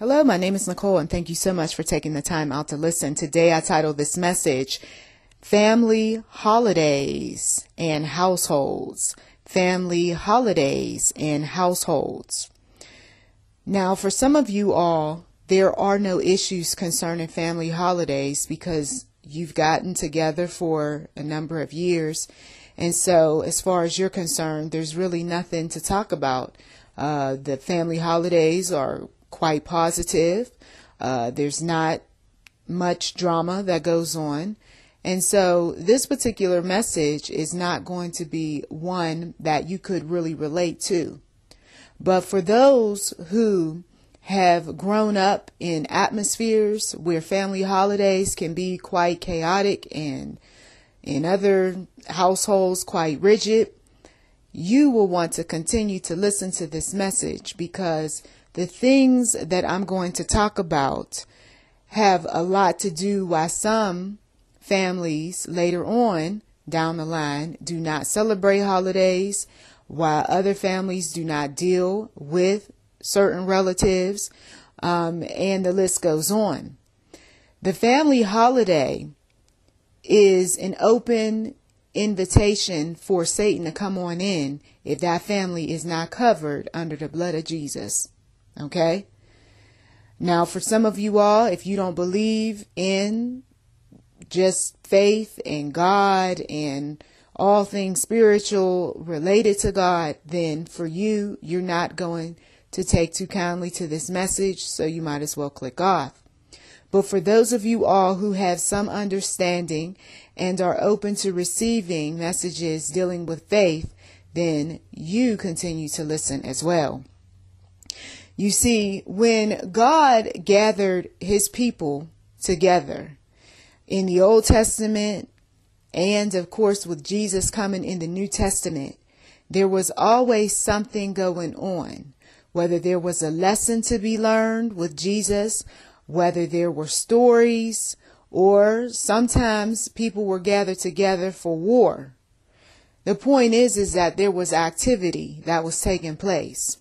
Hello, my name is Nicole, and thank you so much for taking the time out to listen. Today I titled this message, Family Holidays and Households. Family Holidays and Households. Now, for some of you all, there are no issues concerning family holidays because you've gotten together for a number of years. And so, as far as you're concerned, there's really nothing to talk about. The family holidays are quite positive. There's not much drama that goes on. And so this particular message is not going to be one that you could really relate to. But for those who have grown up in atmospheres where family holidays can be quite chaotic and in other households quite rigid, you will want to continue to listen to this message because the things that I'm going to talk about have a lot to do why some families later on down the line do not celebrate holidays, why other families do not deal with certain relatives, and the list goes on. The family holiday is an open invitation for Satan to come on in if that family is not covered under the blood of Jesus. Okay? Now, for some of you all, if you don't believe in just faith and God and all things spiritual related to God, then for you, you're not going to take too kindly to this message, so you might as well click off. But for those of you all who have some understanding and are open to receiving messages dealing with faith, then you continue to listen as well. You see, when God gathered his people together in the Old Testament, and of course with Jesus coming in the New Testament, there was always something going on, whether there was a lesson to be learned with Jesus, whether there were stories, or sometimes people were gathered together for war. The point is that there was activity that was taking place.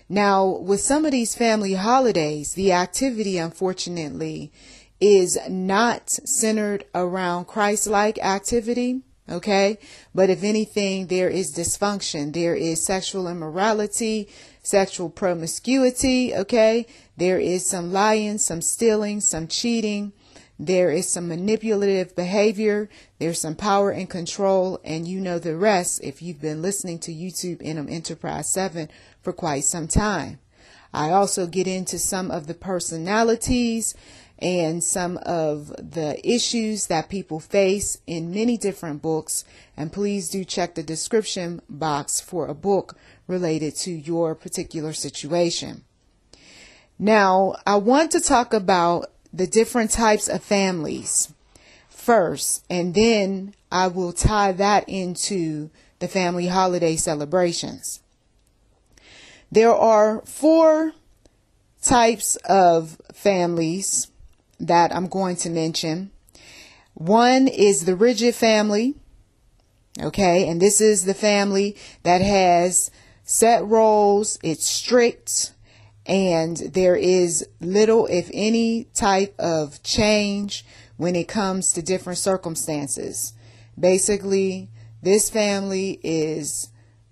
Now, with some of these family holidays, the activity, unfortunately, is not centered around Christ-like activity, okay? But if anything, there is dysfunction. There is sexual immorality, sexual promiscuity, okay? There is some lying, some stealing, some cheating. There is some manipulative behavior. There's some power and control, and you know the rest if you've been listening to YouTube Interim Enterprise 7 for quite some time. I also get into some of the personalities and some of the issues that people face in many different books. And please do check the description box for a book related to your particular situation. Now, I want to talk about the different types of families first, and then I will tie that into the family holiday celebrations. There are 4 types of families that I'm going to mention. One is the rigid family. Okay, and this is the family that has set roles, it's strict, and there is little, if any, type of change when it comes to different circumstances. Basically, this family is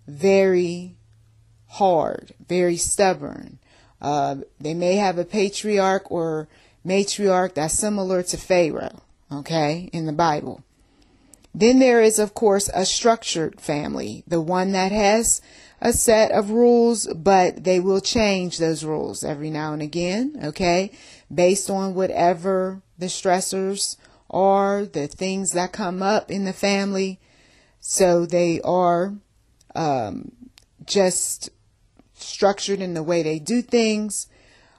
very hard, very stubborn. They may have a patriarch or matriarch that's similar to Pharaoh, okay, in the Bible. Then there is, of course, a structured family, the one that has a set of rules, but they will change those rules every now and again, okay, based on whatever the stressors are, the things that come up in the family. So they are just structured in the way they do things,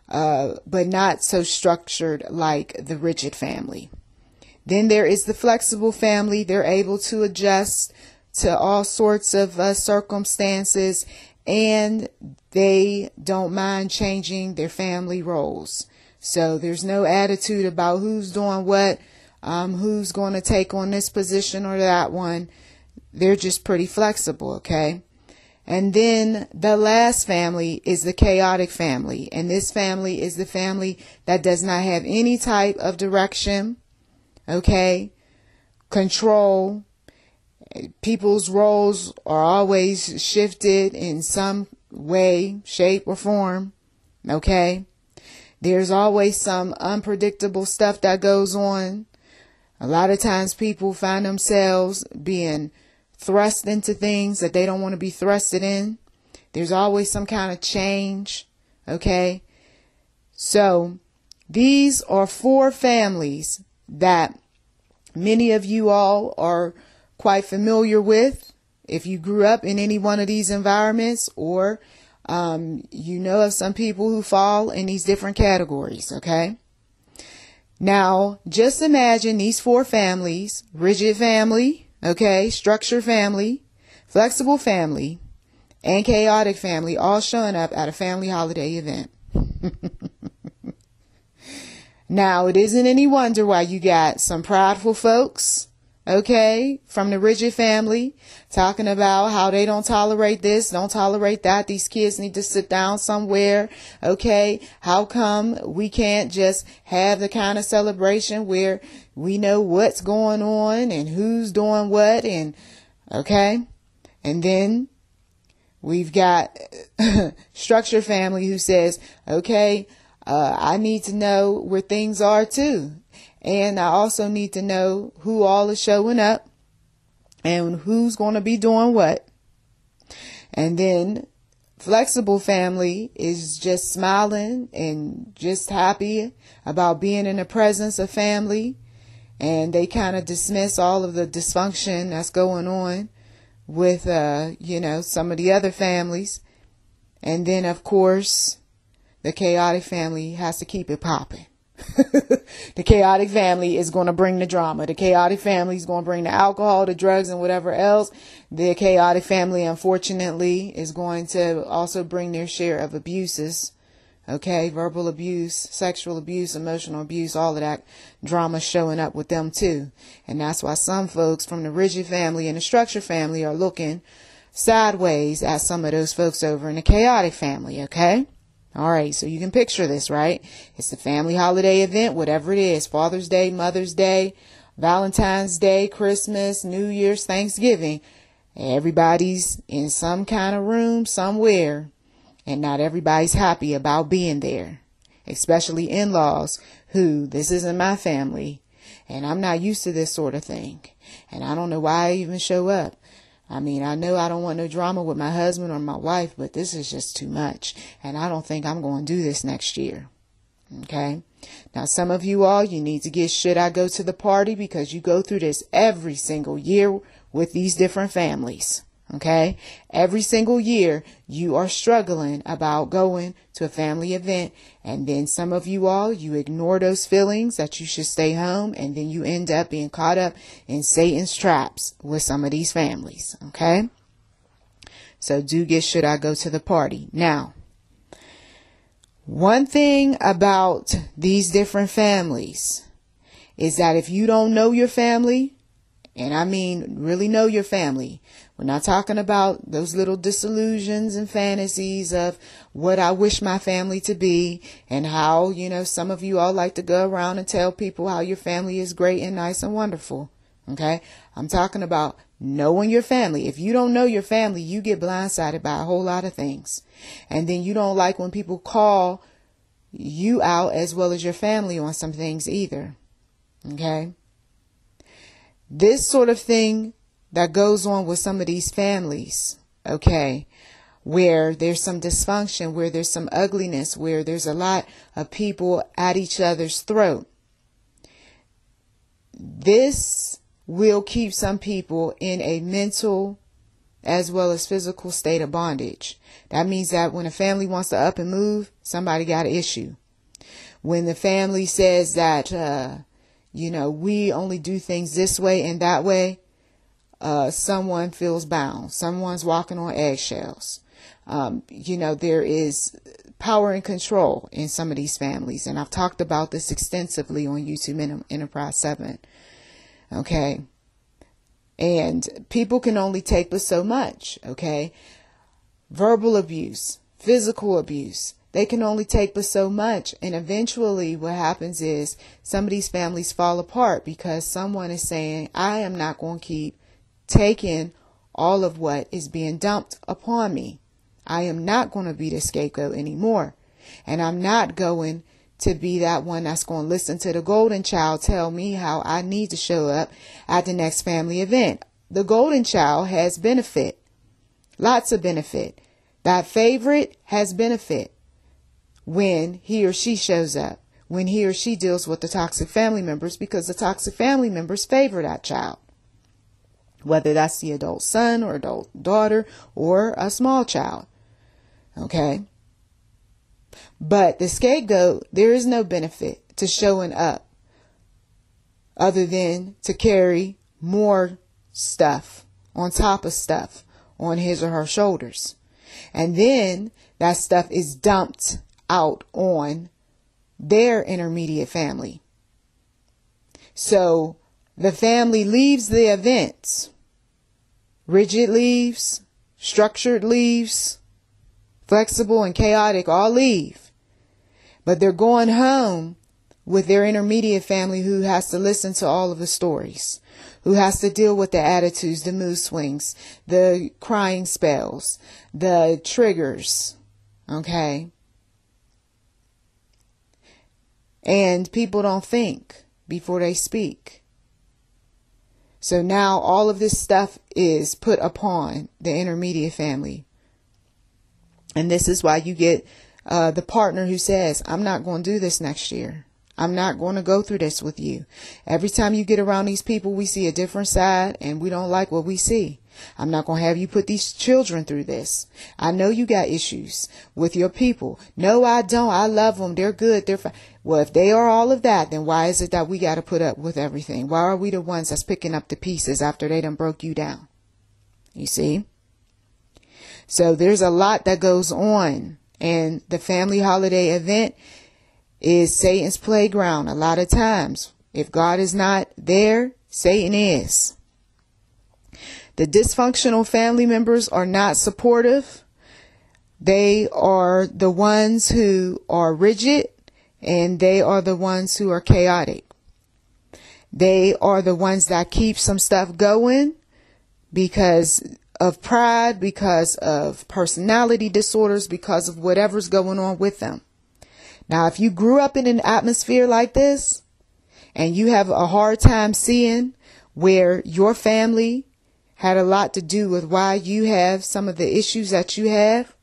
but not so structured like the rigid family. Then there is the flexible family. They're able to adjust to all sorts of circumstances, and they don't mind changing their family roles. So there's no attitude about who's doing what, who's going to take on this position or that one. They're just pretty flexible, okay? And then the last family is the chaotic family. And this family is the family that does not have any type of direction, okay, control. People's roles are always shifted in some way, shape, or form, okay? There's always some unpredictable stuff that goes on. A lot of times people find themselves being thrust into things that they don't want to be thrusted in. There's always some kind of change, okay? So these are 4 families that many of you all are quite familiar with if you grew up in any one of these environments, or you know of some people who fall in these different categories, okay? Now, just imagine these 4 families: rigid family, okay, structured family, flexible family, and chaotic family, all showing up at a family holiday event. Now, it isn't any wonder why you got some prideful folks, okay, from the rigid family, talking about how they don't tolerate this, don't tolerate that. These kids need to sit down somewhere, okay? How come we can't just have the kind of celebration where we know what's going on and who's doing what, and okay? And then we've got structured family who says, okay, I need to know where things are too. And I also need to know who all is showing up and who's going to be doing what. And then flexible family is just smiling and just happy about being in the presence of family. And they kind of dismiss all of the dysfunction that's going on with, some of the other families. And then, of course, the chaotic family has to keep it popping. The chaotic family is going to bring the drama. The chaotic family is going to bring the alcohol, the drugs, and whatever else. The chaotic family, unfortunately, is going to also bring their share of abuses. Okay, verbal abuse, sexual abuse, emotional abuse, all of that drama showing up with them too. And that's why some folks from the rigid family and the structured family are looking sideways at some of those folks over in the chaotic family. Okay. All right, so you can picture this, right? It's a family holiday event, whatever it is: Father's Day, Mother's Day, Valentine's Day, Christmas, New Year's, Thanksgiving. Everybody's in some kind of room somewhere, and not everybody's happy about being there, especially in-laws who, this isn't my family, and I'm not used to this sort of thing, and I don't know why I even show up. I mean, I know I don't want no drama with my husband or my wife, but this is just too much. And I don't think I'm going to do this next year. Okay. Now, some of you all, you need to get should I go to the party, because you go through this every single year with these different families. Okay. Every single year you are struggling about going to a family event. And then some of you all, you ignore those feelings that you should stay home. And then you end up being caught up in Satan's traps with some of these families. Okay. So do get should I go to the party. Now, one thing about these different families is that if you don't know your family, and I mean really know your family, we're not talking about those little disillusions and fantasies of what I wish my family to be, and how, some of you all like to go around and tell people how your family is great and nice and wonderful. Okay. I'm talking about knowing your family. If you don't know your family, you get blindsided by a whole lot of things. And then you don't like when people call you out as well as your family on some things either. Okay. This sort of thing that goes on with some of these families, okay, where there's some dysfunction, where there's some ugliness, where there's a lot of people at each other's throat. This will keep some people in a mental as well as physical state of bondage. That means that when a family wants to up and move, somebody got an issue. When the family says that, we only do things this way and that way, someone feels bound. Someone's walking on eggshells. There is power and control in some of these families. And I've talked about this extensively on YouTube Enterprise 7. Okay. And people can only take but so much. Okay. verbal abuse, physical abuse. They can only take but so much. And eventually what happens is some of these families fall apart because someone is saying, I am not going to keep taking all of what is being dumped upon me. I am not going to be the scapegoat anymore. And I'm not going to be that one that's going to listen to the golden child tell me how I need to show up at the next family event. The golden child has benefit. Lots of benefit. That favorite has benefit when he or she shows up, when he or she deals with the toxic family members, because the toxic family members favor that child. Whether that's the adult son or adult daughter or a small child. Okay. But the scapegoat, there is no benefit to showing up other than to carry more stuff on top of stuff on his or her shoulders. And then that stuff is dumped out on their intermediate family. So the family leaves the events. Rigid leaves, structured leaves, flexible and chaotic all leave. But they're going home with their intermediate family who has to listen to all of the stories, who has to deal with the attitudes, the mood swings, the crying spells, the triggers. Okay. And people don't think before they speak. So now all of this stuff is put upon the intermediate family. And this is why you get the partner who says, I'm not going to do this next year. I'm not going to go through this with you. Every time you get around these people, we see a different side and we don't like what we see. I'm not going to have you put these children through this. I know you got issues with your people. No, I don't. I love them. They're good. They're fine. Well, if they are all of that, then why is it that we got to put up with everything? Why are we the ones that's picking up the pieces after they done broke you down? You see? So there's a lot that goes on, and the family holiday event is Satan's playground. A lot of times, if God is not there, Satan is. The dysfunctional family members are not supportive. They are the ones who are rigid, and they are the ones who are chaotic. They are the ones that keep some stuff going because of pride, because of personality disorders, because of whatever's going on with them. Now, if you grew up in an atmosphere like this and you have a hard time seeing where your family had a lot to do with why you have some of the issues that you have,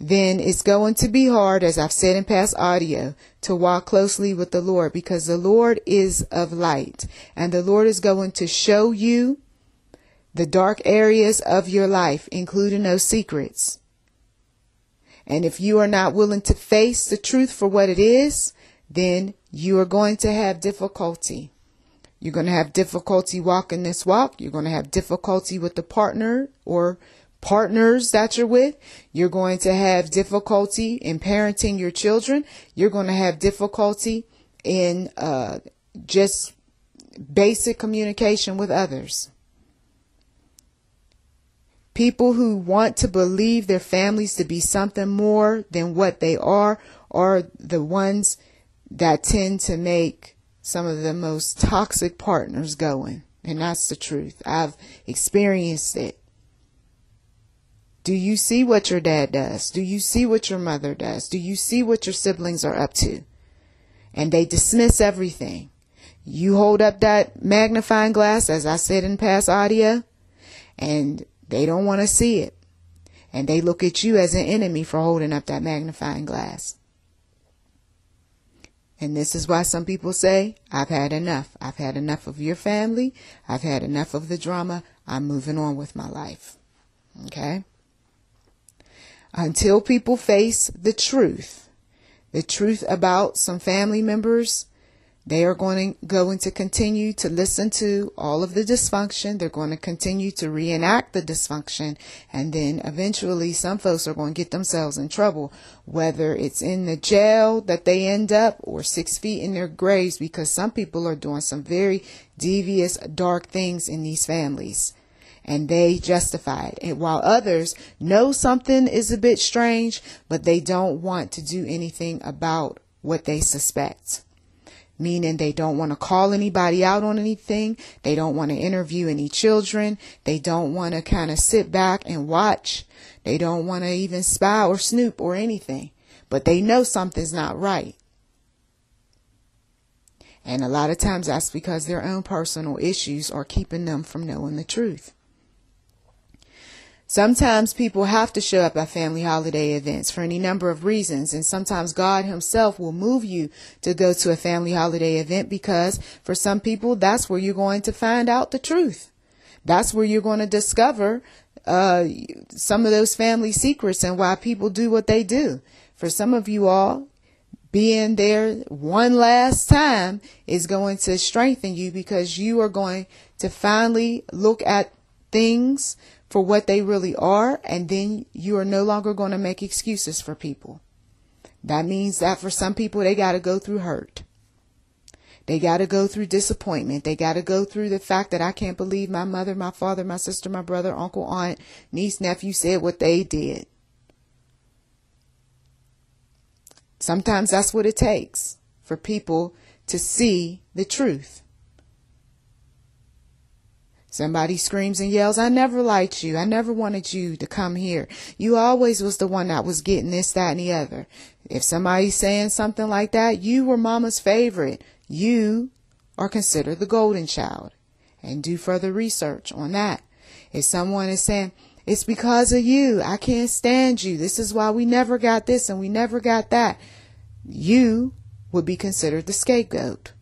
then it's going to be hard, as I've said in past audio, to walk closely with the Lord, because the Lord is of light and the Lord is going to show you the dark areas of your life, including those secrets. And if you are not willing to face the truth for what it is, then you are going to have difficulty. You're going to have difficulty walking this walk. You're going to have difficulty with the partner or partners that you're with. You're going to have difficulty in parenting your children. You're going to have difficulty in just basic communication with others. People who want to believe their families to be something more than what they are the ones that tend to make some of the most toxic partners going. And that's the truth. I've experienced it. Do you see what your dad does? Do you see what your mother does? Do you see what your siblings are up to? And they dismiss everything. You hold up that magnifying glass, as I said in past audio, and they don't want to see it. And they look at you as an enemy for holding up that magnifying glass. And this is why some people say, I've had enough. I've had enough of your family. I've had enough of the drama. I'm moving on with my life. Okay? Until people face the truth about some family members, they are going to continue to listen to all of the dysfunction. They're going to continue to reenact the dysfunction. And then eventually some folks are going to get themselves in trouble, whether it's in the jail that they end up or 6 feet in their graves, because some people are doing some very devious, dark things in these families. and they justify it. And while others know something is a bit strange, but they don't want to do anything about what they suspect. Meaning they don't want to call anybody out on anything. They don't want to interview any children. They don't want to kind of sit back and watch. They don't want to even spy or snoop or anything. But they know something's not right. And a lot of times that's because their own personal issues are keeping them from knowing the truth. Sometimes people have to show up at family holiday events for any number of reasons. And sometimes God himself will move you to go to a family holiday event because for some people, that's where you're going to find out the truth. That's where you're going to discover some of those family secrets and why people do what they do. For some of you all, being there one last time is going to strengthen you because you are going to finally look at things for what they really are, and then you are no longer going to make excuses for people. That means that for some people, they got to go through hurt. They got to go through disappointment. They got to go through the fact that I can't believe my mother, my father, my sister, my brother, uncle, aunt, niece, nephew said what they did. Sometimes that's what it takes for people to see the truth. Somebody screams and yells, I never liked you. I never wanted you to come here. You always was the one that was getting this, that, and the other. If somebody's saying something like that, you were mama's favorite. You are considered the golden child. And do further research on that. If someone is saying, it's because of you, I can't stand you, this is why we never got this and we never got that, you would be considered the scapegoat.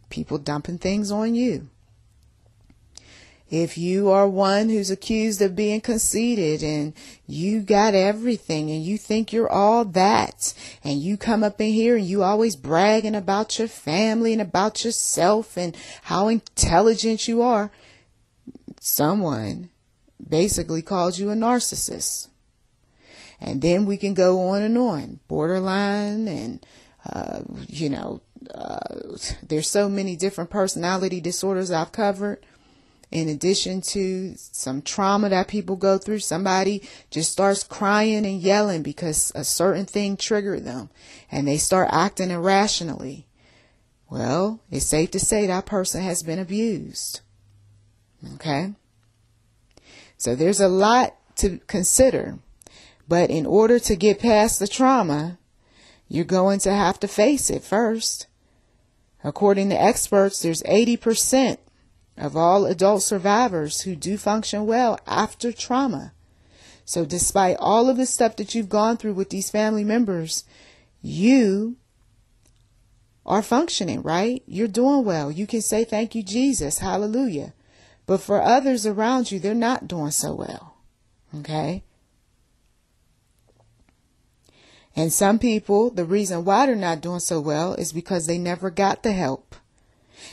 People dumping things on you. If you are one who's accused of being conceited and you got everything and you think you're all that, and you come up in here and you always bragging about your family and about yourself and how intelligent you are, someone basically calls you a narcissist. And then we can go on and on. Borderline and, there's so many different personality disorders I've covered. In addition to some trauma that people go through, somebody just starts crying and yelling because a certain thing triggered them and they start acting irrationally. Well, it's safe to say that person has been abused. Okay? So there's a lot to consider. But in order to get past the trauma, you're going to have to face it first. According to experts, there's 80% of all adult survivors who do function well after trauma. So despite all of the stuff that you've gone through with these family members, you are functioning, right? You're doing well. You can say, thank you, Jesus. Hallelujah. But for others around you, they're not doing so well. Okay? And some people, the reason why they're not doing so well is because they never got the help.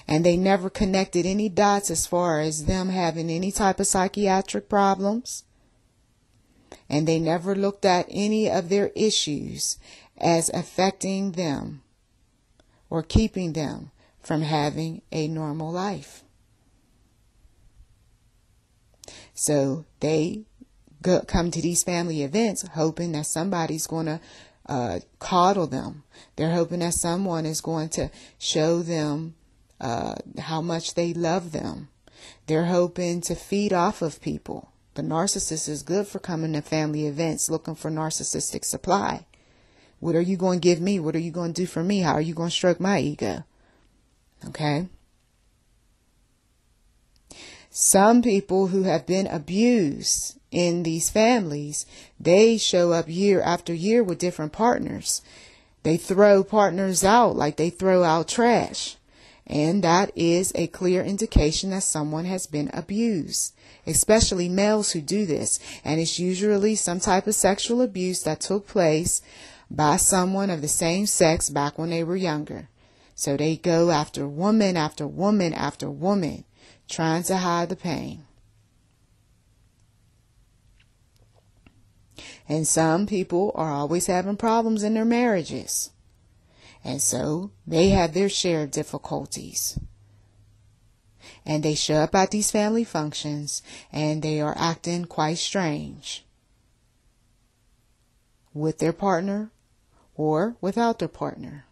And they never connected any dots as far as them having any type of psychiatric problems. And they never looked at any of their issues as affecting them or keeping them from having a normal life. So they come to these family events hoping that somebody's going to coddle them. They're hoping that someone is going to show them how much they love them. They're hoping to feed off of people. The narcissist is good for coming to family events looking for narcissistic supply. What are you going to give me? What are you going to do for me? How are you going to stroke my ego? Okay. Some people who have been abused in these families, they show up year after year with different partners. They throw partners out like they throw out trash. And that is a clear indication that someone has been abused, especially males who do this. And it's usually some type of sexual abuse that took place by someone of the same sex back when they were younger. So they go after woman after woman after woman, trying to hide the pain. And some people are always having problems in their marriages. And so they have their share of difficulties. and they show up at these family functions and they are acting quite strange with their partner or without their partner.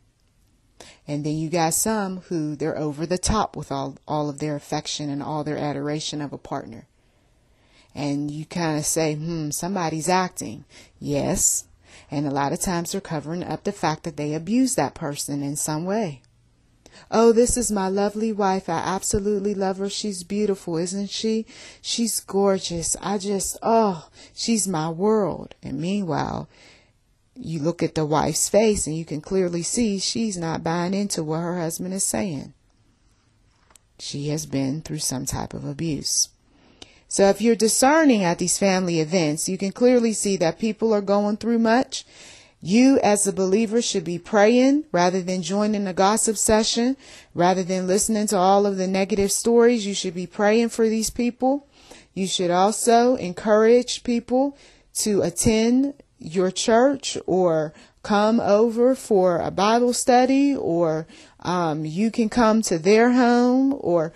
And then you got some who they're over the top with all of their affection and all their adoration of a partner. And you kind of say, somebody's acting. Yes. And a lot of times they're covering up the fact that they abuse that person in some way. Oh, this is my lovely wife. I absolutely love her. She's beautiful, isn't she? She's gorgeous. She's my world. And meanwhile, you look at the wife's face and you can clearly see she's not buying into what her husband is saying. She has been through some type of abuse. So if you're discerning at these family events, you can clearly see that people are going through much. You as a believer should be praying rather than joining a gossip session, rather than listening to all of the negative stories. You should be praying for these people. You should also encourage people to attend your church or come over for a Bible study, or you can come to their home, or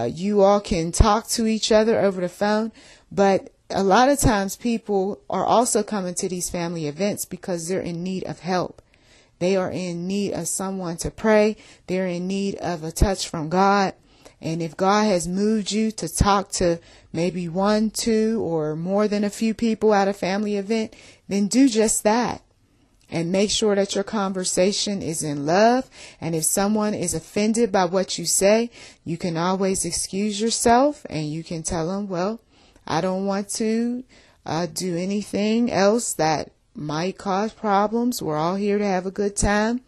you all can talk to each other over the phone. But a lot of times people are also coming to these family events because they're in need of help. They are in need of someone to pray. They're in need of a touch from God. And if God has moved you to talk to maybe 1, 2, or more than a few people at a family event, then do just that. And make sure that your conversation is in love. And if someone is offended by what you say, you can always excuse yourself and you can tell them, well, I don't want to do anything else that might cause problems. We're all here to have a good time.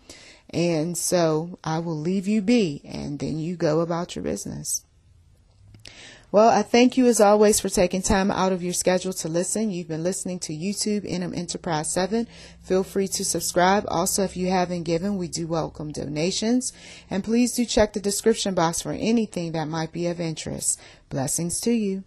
And so I will leave you be, and then you go about your business. Well, I thank you as always for taking time out of your schedule to listen. You've been listening to YouTube NM Enterprise 7. Feel free to subscribe. Also, if you haven't given, we do welcome donations. And please do check the description box for anything that might be of interest. Blessings to you.